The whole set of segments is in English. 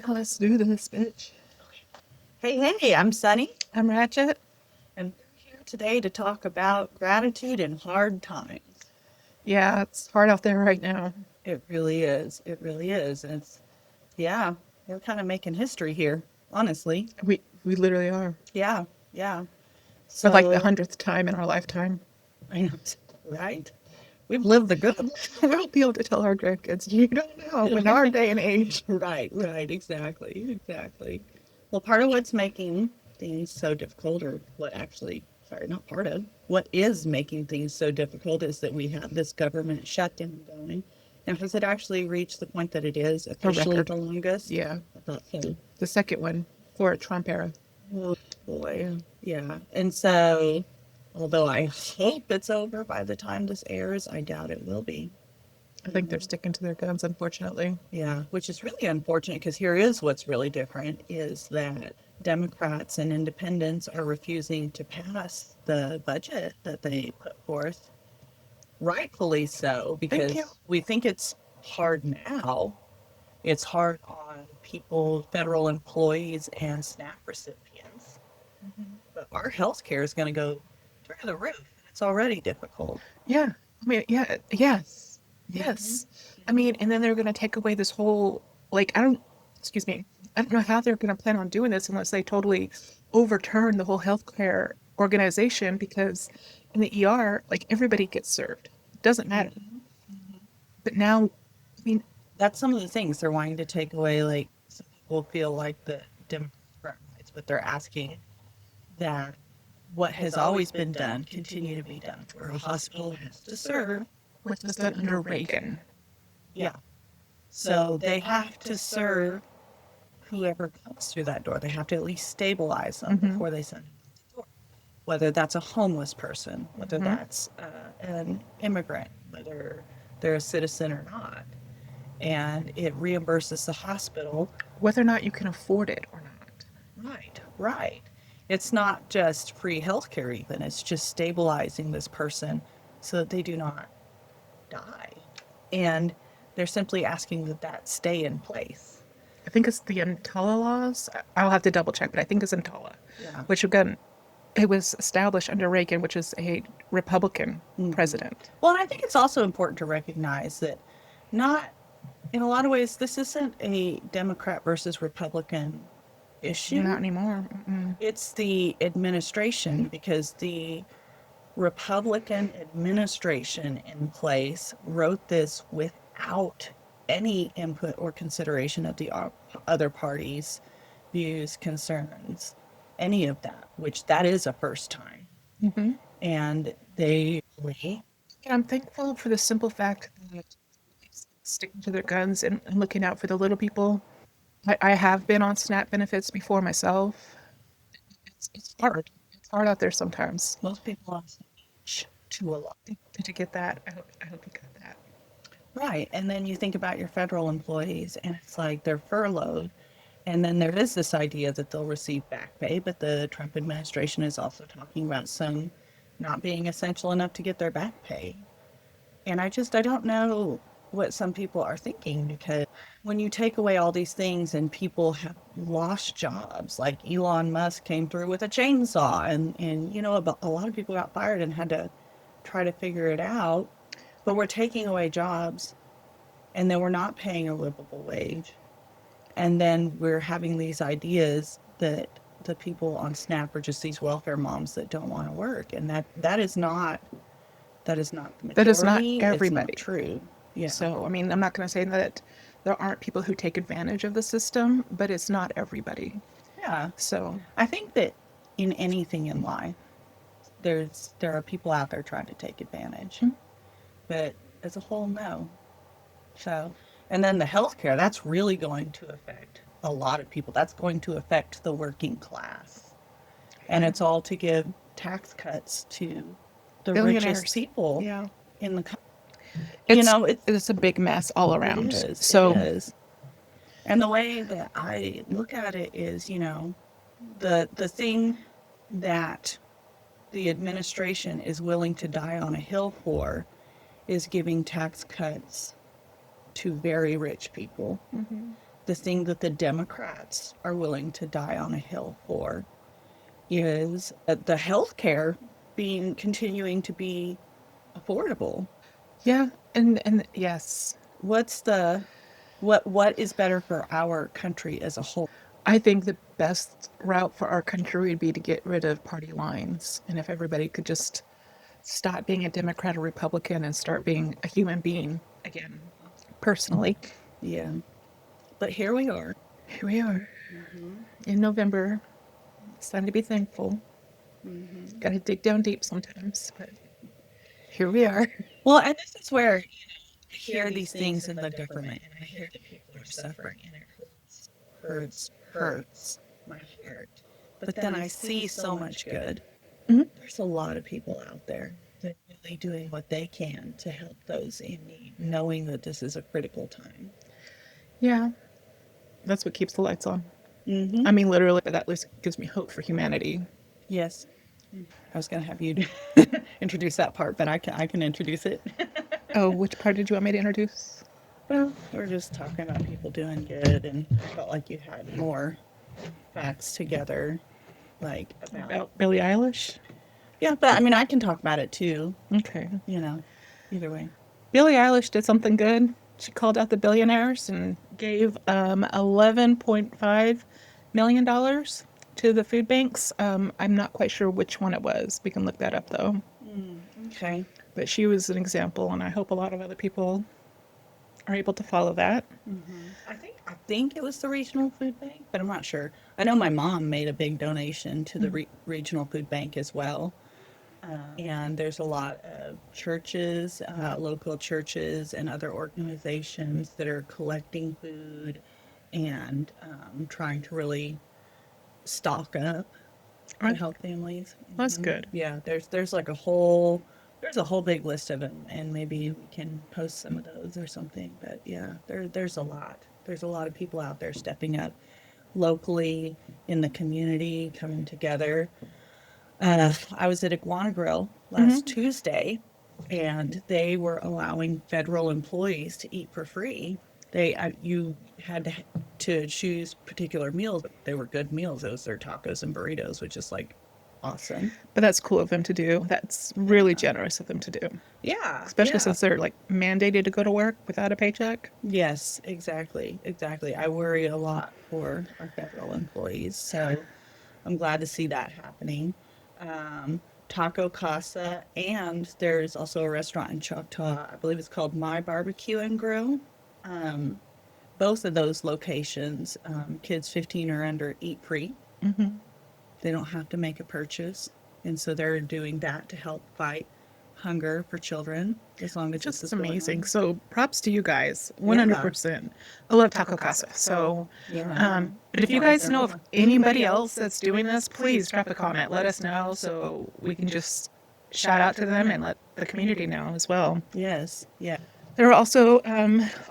let's do this, bitch. Hey, I'm Sunny, I'm Ratchet. and we're here today to talk about gratitude in hard times. Yeah, it's hard out there right now. It really is. It really is. And yeah, we're kind of making history here, honestly. We literally are. Yeah, yeah. For like the So, 100th time in our lifetime. I know, right? We've lived the good. We'll be able to tell our grandkids, you don't know, in our day and age. Right, exactly. Well, part of what's making things so difficult, or sorry, not part of, what is making things so difficult is that we have this government shutdown going. Now, has it actually reached the point that it is A officially record. the longest? Yeah. I thought so. The second one for Trump era. Oh, boy. Yeah. And so, although I hope it's over by the time this airs, I doubt it will be. I think they're sticking to their guns, unfortunately. Yeah, which is really unfortunate because here is what's really different is that Democrats and independents are refusing to pass the budget that they put forth. Rightfully so, Thank you. because we think it's hard now. It's hard on people, federal employees, and SNAP recipients. But our health care is going to go through the roof. It's already difficult. Yeah. I mean, yeah, yes. Yes. I mean, and then they're going to take away this whole, excuse me, I don't know how they're going to plan on doing this unless they totally overturn the whole healthcare organization because in the ER, like everybody gets served. It doesn't matter. But now, I mean, That's some of the things they're wanting to take away. Like some people feel like the Democrats, but they're asking that what has always been done continue to be done, where a hospital has to serve. which was done under Reagan. Yeah. So they have to serve whoever comes through that door. They have to at least stabilize them before they send them out the door. Whether that's a homeless person, whether that's an immigrant, whether they're a citizen or not. And it reimburses the hospital. Whether or not you can afford it or not. Right. It's not just free healthcare, even. It's just stabilizing this person so that they do not die. And they're simply asking that that stay in place. I think it's the EMTALA laws. I'll have to double check, but I think it's EMTALA, Yeah. which again, it was established under Reagan, which is a Republican president. Well, and I think it's also important to recognize that not, in a lot of ways, this isn't a Democrat versus Republican issue. Not anymore. Mm-mm. It's the administration because the Republican administration in place wrote this without any input or consideration of the other parties' views, concerns, any of that, which that is a first time. And they really, And I'm thankful for the simple fact that sticking to their guns and looking out for the little people. I have been on SNAP benefits before myself. It's hard. It's hard out there sometimes. most people are to a lot. Did you get that? I hope you got that. Right. And then you think about your federal employees, and it's like they're furloughed. And then there is this idea that they'll receive back pay, but the Trump administration is also talking about some not being essential enough to get their back pay. And I don't know what some people are thinking because when you take away all these things and people have lost jobs, like Elon Musk came through with a chainsaw and a lot of people got fired and had to try to figure it out. But we're taking away jobs and then we're not paying a livable wage. And then we're having these ideas that the people on SNAP are just these welfare moms that don't want to work. And that is not the majority. That is not It's everybody. not true. Yeah. So, I mean, I'm not going to say that there aren't people who take advantage of the system, but it's not everybody. Yeah. So, I think that in anything in life, there are people out there trying to take advantage. But as a whole, no. So, and then the healthcare, that's really going to affect a lot of people. That's going to affect the working class. And it's all to give tax cuts to the Billionaires. richest people yeah. in the country. It's a big mess all around. It is. So, It is. And the way that I look at it is, the thing that the administration is willing to die on a hill for is giving tax cuts to very rich people. the thing that the Democrats are willing to die on a hill for is the health care being continuing to be affordable. Yeah, and yes, What's the what is better for our country as a whole? I think the best route for our country would be to get rid of party lines, and if everybody could just stop being a Democrat or Republican and start being a human being again. Personally, Yeah. But here we are. here we are in November. It's time to be thankful. Got to dig down deep sometimes, but here we are. Well, and this is where I hear these things in the government, and I hear that people are suffering, and it hurts my heart. But then I see so much good. Mhm. There's a lot of people out there that are really doing what they can to help those in need, knowing that this is a critical time. Yeah, that's what keeps the lights on. Mm-hmm. I mean, literally, but that at least gives me hope for humanity. Yes. I was going to have you introduce that part, but I can introduce it. Oh, which part did you want me to introduce? Well, we're just talking about people doing good, and I felt like you had more facts together, like about. About Billie Eilish? Yeah, but I mean, I can talk about it too, Okay. you know, either way. Billie Eilish did something good. She called out the billionaires and gave $11.5 million to the food banks. I'm not quite sure which one it was. We can look that up though. Okay. But she was an example, and I hope a lot of other people are able to follow that. I think it was the regional food bank, but I'm not sure. I know my mom made a big donation to the regional food bank as well. And there's a lot of churches, local churches, and other organizations that are collecting food and trying to really stock up to Right. help families. That's good. Yeah, there's a whole big list of them, and maybe we can post some of those or something. But yeah, there's a lot. There's a lot of people out there stepping up locally in the community, coming together. I was at Iguana Grill last Tuesday, and they were allowing federal employees to eat for free. You had to choose particular meals. They were good meals. It was their tacos and burritos, which is like awesome. But that's cool of them to do. That's really generous of them to do. Yeah, Especially yeah. since they're like mandated to go to work without a paycheck. Yes, exactly, exactly. I worry a lot for our federal employees, so I'm glad to see that happening. Taco Casa, and there's also a restaurant in Choctaw. I believe it's called My Barbecue and Grill. Um, both of those locations, kids 15 or under eat free. They don't have to make a purchase, and so they're doing that to help fight hunger for children as long as this Just is going amazing. on. So props to you guys. Yeah. 100%. I love Taco Casa. So, Yeah. but if you guys know of anybody else that's doing this, please drop a comment. Let us know so we can just shout out to them and let the community know as well. Yes. Yeah. There are also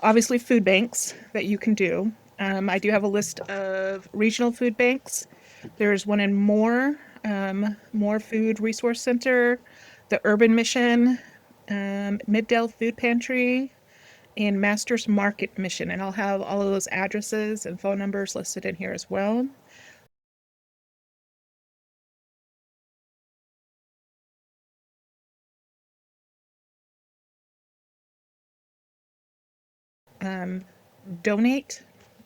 obviously food banks that you can do. I do have a list of regional food banks. There's one in Moore Food Resource Center, the Urban Mission, Middale Food Pantry, and Masters Market Mission. And I'll have all of those addresses and phone numbers listed in here as well. Donate.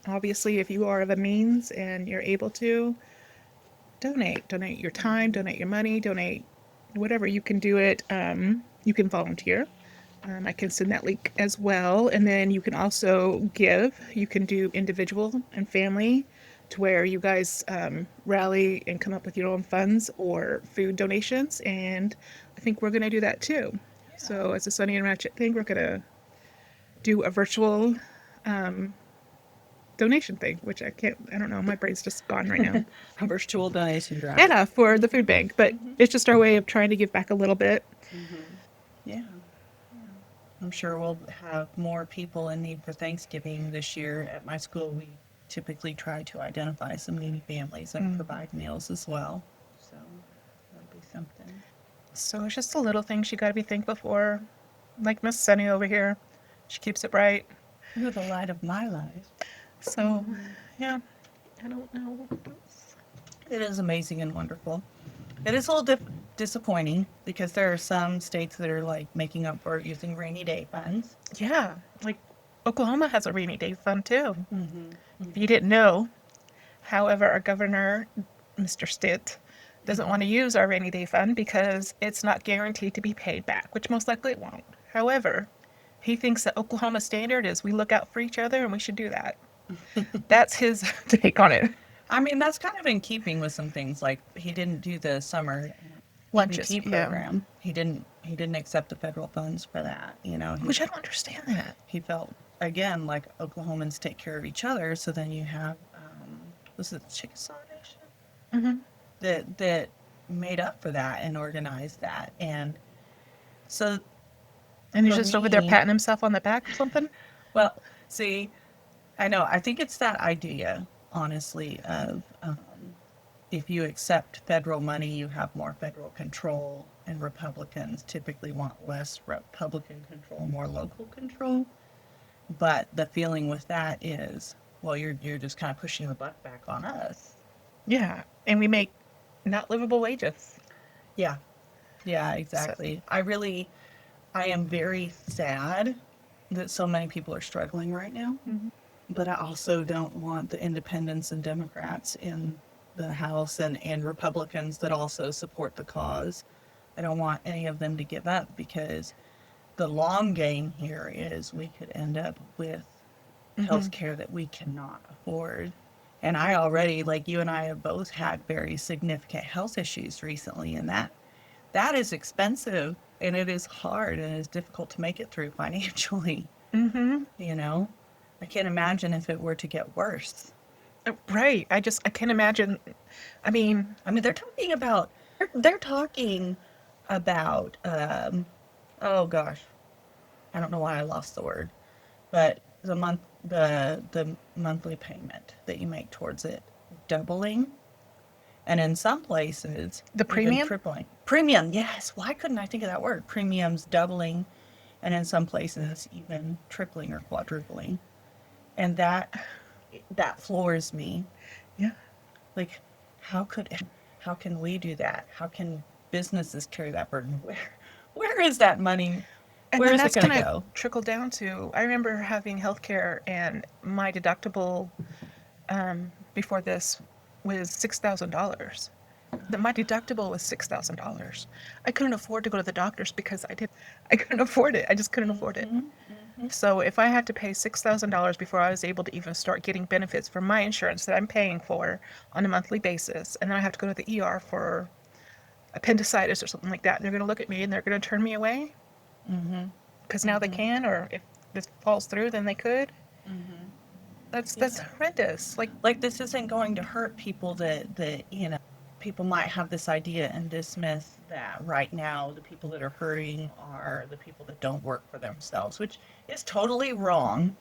Obviously, if you are of a means and you're able to, donate. Donate your time, donate your money, donate whatever. You can do it. You can volunteer. I can send that link as well. And then you can also give. You can do individual and family to where you guys rally and come up with your own funds or food donations. And I think we're going to do that too. So, as a Sunny and Ratchet thing, we're going to do a virtual donation thing, which I don't know, my brain's just gone right now. A virtual donation drive. Yeah, for the food bank, but it's just our way of trying to give back a little bit. Yeah. I'm sure we'll have more people in need for Thanksgiving this year. At my school, we typically try to identify some needy families and provide meals as well. So that'll be something. So it's just the little things you got to be thankful for. Like Miss Sunny over here, she keeps it bright. You're the light of my life. So, yeah, I don't know. It is amazing and wonderful. It is a little disappointing because there are some states that are like making up for it using rainy day funds. Yeah, like Oklahoma has a rainy day fund too. Mm-hmm. If you didn't know, however, our governor, Mr. Stitt, doesn't want to use our rainy day fund because it's not guaranteed to be paid back, which most likely it won't. However, he thinks that Oklahoma standard is we look out for each other and we should do that. That's his take on it. I mean, that's kind of in keeping with some things. Like he didn't do the summer Lunches, EBT yeah. program. He didn't accept the federal funds for that. Which I don't understand that. He felt again like Oklahomans take care of each other. So then you have was it Chickasaw Nation Mm-hmm. that made up for that and organized that. And so And he's for just over there me, patting himself on the back or something. well, see, I know. I think it's that idea, honestly, of if you accept federal money, you have more federal control, and Republicans typically want less Republican control, more local control. But the feeling with that is, well, you're just kind of pushing the buck back on us. Yeah, and we make not livable wages. Yeah, yeah, So, exactly. I am very sad that so many people are struggling right now. mhm. But I also don't want the independents and Democrats in the House and Republicans that also support the cause. I don't want any of them to give up because the long game here is we could end up with health care that we cannot afford. And I already, like you and I have both had very significant health issues recently, and that is expensive and it is hard and it is difficult to make it through financially, Mm-hmm. you know? I can't imagine if it were to get worse. Right. I can't imagine. I mean, I mean, they're talking about oh gosh, I don't know why I lost the word, but the monthly payment that you make towards it doubling, and in some places the even premium? tripling. Premium, yes. Why couldn't I think of that word? Premiums doubling, and in some places even tripling or quadrupling, and that floors me. Yeah. Like, how could how can we do that? How can businesses carry that burden? Where is that money? And Where then is it that's going going to to go? trickle down to I remember having healthcare and my deductible before this was $6,000. My deductible was $6,000. I couldn't afford to go to the doctors because I couldn't afford it. I just couldn't afford it. Hmm. So if I had to pay $6,000 before I was able to even start getting benefits from my insurance that I'm paying for on a monthly basis, and then I have to go to the ER for appendicitis or something like that, they're going to look at me and they're going to turn me away Hmm. because now they can, or if this falls through, then they could. That's Yeah. horrendous. Like, Like, this isn't going to hurt people that people might have this idea and dismiss that right now the people that are hurting are the people that don't work for themselves, which is totally wrong.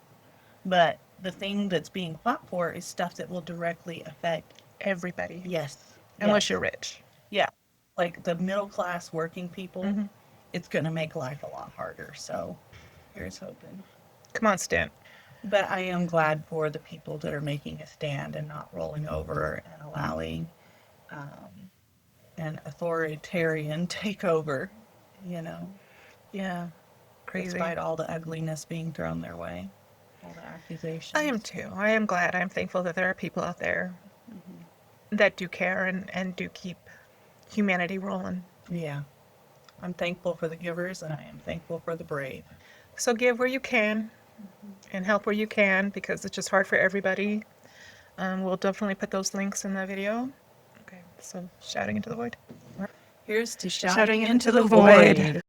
But the thing that's being fought for is stuff that will directly affect, everybody, yes, unless yes, you're rich. yeah, like the middle class working people, Hmm. it's going to make life a lot harder. So here's hoping. Come on, Stint. But I am glad for the people that are making a stand and not rolling over and allowing um, an authoritarian takeover, you know, Yeah, crazy. despite all the ugliness being thrown their way, all the I am accusations. too. I am glad. I'm thankful that there are people out there that do care and do keep humanity rolling. Yeah. I'm thankful for the givers and I am thankful for the brave. So give where you can and help where you can because it's just hard for everybody. We'll definitely put those links in the video. Okay, so shouting into the void. Here's to Shouting shouting into into the the void. void.